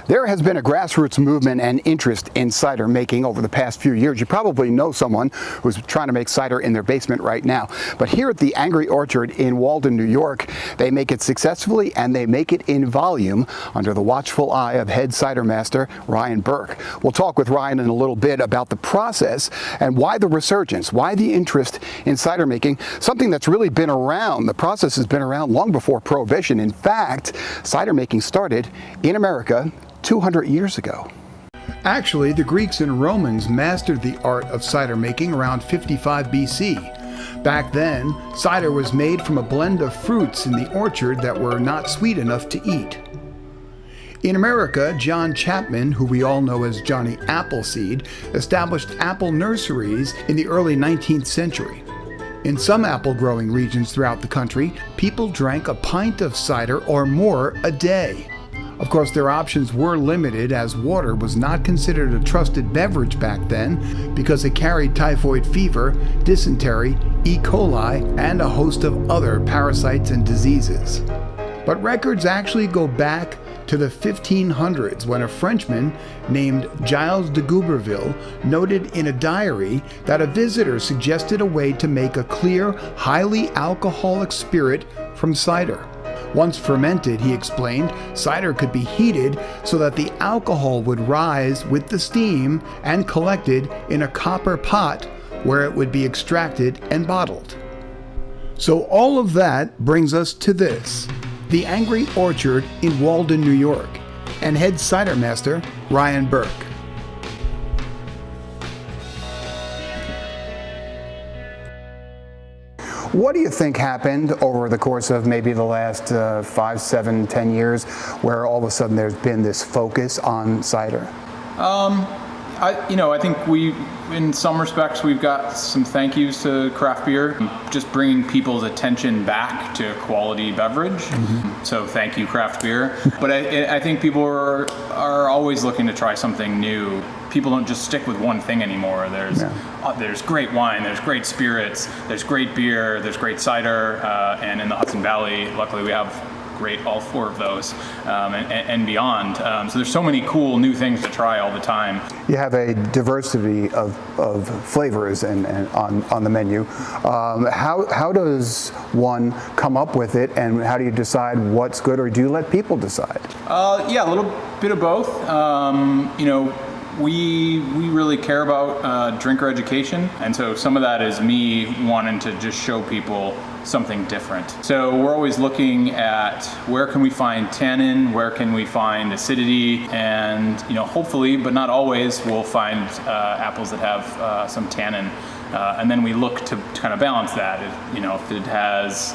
There has been a grassroots movement and interest in cider making over the past few years. You probably know someone who's trying to make cider in their basement right now. But here at the Angry Orchard in Walden, New York, they make it successfully and they make it in volume under the watchful eye of head cider master Ryan Burke. We'll talk with Ryan in a little bit about the process and why the resurgence, why the interest in cider making, something that's really been around. The process has been around long before Prohibition. In fact, cider making started in America 200 years ago. Actually, the Greeks and Romans mastered the art of cider making around 55 BC. Back then, cider was made from a blend of fruits in the orchard that were not sweet enough to eat. In America, John Chapman, who we all know as Johnny Appleseed, established apple nurseries in the early 19th century. In some apple-growing regions throughout the country, people drank a pint of cider or more a day. Of course, their options were limited as water was not considered a trusted beverage back then because it carried typhoid fever, dysentery, E. coli, and a host of other parasites and diseases. But records actually go back to the 1500s when a Frenchman named Gilles de Gouberville noted in a diary that a visitor suggested a way to make a clear, highly alcoholic spirit from cider. Once fermented, he explained, cider could be heated so that the alcohol would rise with the steam and collected in a copper pot where it would be extracted and bottled. So all of that brings us to this, the Angry Orchard in Walden, New York, and head cider master Ryan Burke. What do you think happened over the course of maybe the last 5, 7, 10 years where all of a sudden there's been this focus on cider? I think in some respects, we've got some thank yous to craft beer, just bringing people's attention back to quality beverage. Mm-hmm. So thank you, craft beer. But I think people are always looking to try something new. People don't just stick with one thing anymore. There's great wine, there's great spirits, there's great beer, there's great cider, and in the Hudson Valley, luckily we have all four of those and beyond. So there's so many cool new things to try all the time. You have a diversity of flavors and on the menu. How does one come up with it, and how do you decide what's good, or do you let people decide? A little bit of both. We really care about drinker education, and so some of that is me wanting to just show people something different. So we're always looking at where can we find tannin, where can we find acidity, and hopefully, but not always, we'll find apples that have some tannin, and then we look to kind of balance that. If it has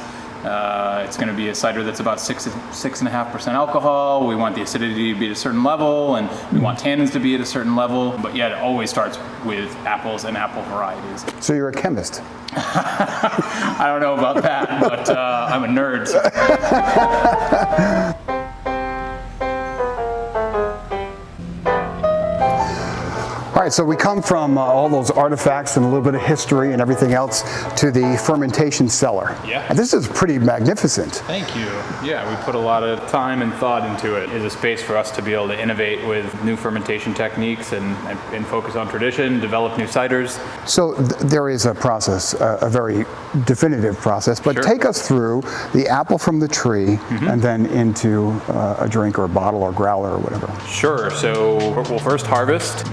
it's going to be a cider that's about 6.5% alcohol. We want the acidity to be at a certain level, and we want tannins to be at a certain level. But yet, it always starts with apples and apple varieties. So you're a chemist? I don't know about that, but I'm a nerd. So. All right, so we come from all those artifacts and a little bit of history and everything else to the Fermentation Cellar. Yeah. And this is pretty magnificent. Thank you. Yeah, we put a lot of time and thought into it. It's a space for us to be able to innovate with new fermentation techniques and focus on tradition, develop new ciders. So there is a process, a very definitive process, but Sure. Take us through the apple from the tree and then into a drink or a bottle or growler or whatever. Sure. So we'll first harvest.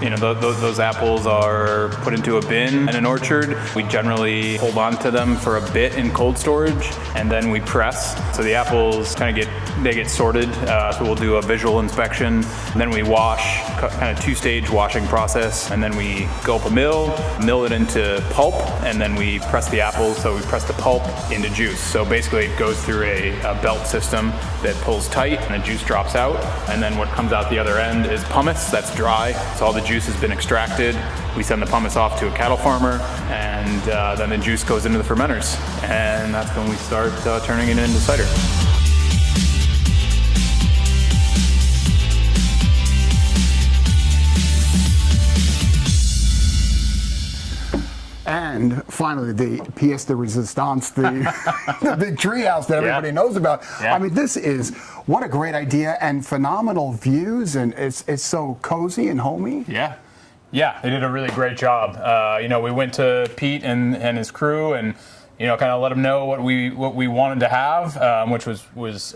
Those apples are put into a bin in an orchard. We generally hold on to them for a bit in cold storage, and then we press. So the apples get sorted. So we'll do a visual inspection. And then we wash, kind of two-stage washing process, and then we go up a mill it into pulp, and then we press the apples. So we press the pulp into juice. So basically it goes through a belt system that pulls tight, and the juice drops out. And then what comes out the other end is pumice. That's dry. So all the juice has been extracted. We send the pumice off to a cattle farmer, and then the juice goes into the fermenters, and that's when we start turning it into cider. And And finally, the pièce de résistance, the, the big treehouse that everybody knows about. Yeah. I mean, this is, what a great idea, and phenomenal views, and it's so cozy and homey. Yeah. Yeah, they did a really great job. We went to Pete and his crew and, kind of let them know what we wanted to have, which was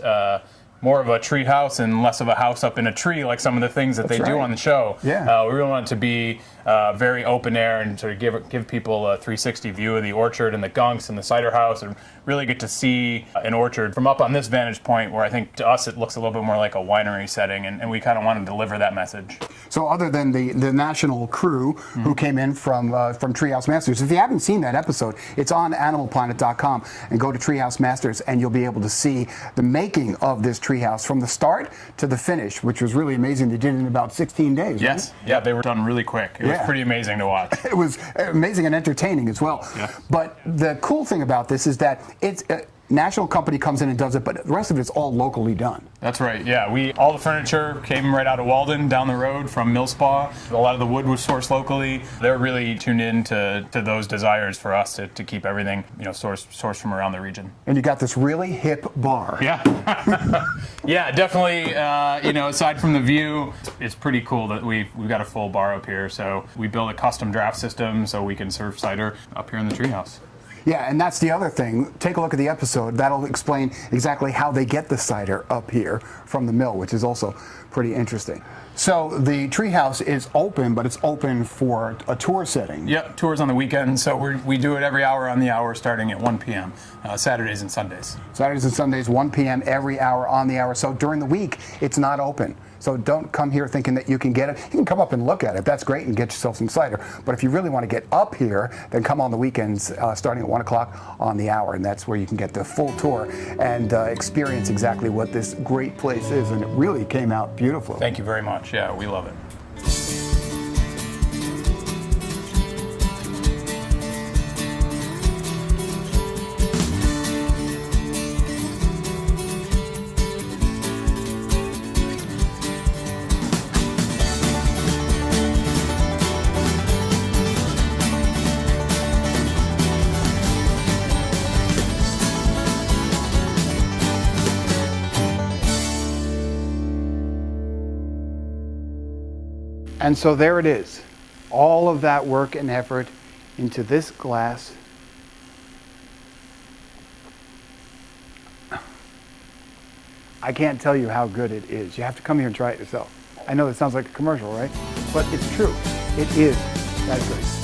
more of a tree house and less of a house up in a tree like some of the things that they do on the show. Yeah. We really wanted to be very open air and sort of give people a 360 view of the orchard and the gunks and the cider house, and really get to see an orchard from up on this vantage point, where I think to us it looks a little bit more like a winery setting, and we kind of want to deliver that message. So other than the national crew who came in from Treehouse Masters, if you haven't seen that episode, it's on animalplanet.com, and go to Treehouse Masters and you'll be able to see the making of this treehouse from the start to the finish, which was really amazing. They did it in about 16 days. Yes, right? Yeah, they were done really quick. It was pretty amazing to watch. It was amazing and entertaining as well. Yeah. But the cool thing about this is that it's a national company comes in and does it, but the rest of it's all locally done. That's right. Yeah, all the furniture came right out of Walden, down the road from Mill Spa. A lot of the wood was sourced locally. They're really tuned in to those desires for us to keep everything sourced from around the region. And you got this really hip bar. Yeah, yeah, definitely. Aside from the view, it's pretty cool that we've got a full bar up here. So we built a custom draft system so we can serve cider up here in the treehouse. Yeah, and that's the other thing. Take a look at the episode. That'll explain exactly how they get the cider up here from the mill, which is also pretty interesting. So the treehouse is open, but it's open for a tour setting. Yep, tours on the weekend. So we do it every hour on the hour, starting at 1 p.m. Saturdays and Sundays. Saturdays and Sundays, 1 p.m. every hour on the hour. So during the week, it's not open. So don't come here thinking that you can get it. You can come up and look at it. That's great, and get yourself some cider. But if you really want to get up here, then come on the weekends starting at 1 o'clock on the hour. And that's where you can get the full tour and experience exactly what this great place is. And it really came out beautiful. Thank you very much. Yeah, we love it. And so there it is. All of that work and effort into this glass. I can't tell you how good it is. You have to come here and try it yourself. I know that sounds like a commercial, right? But it's true. It is that good.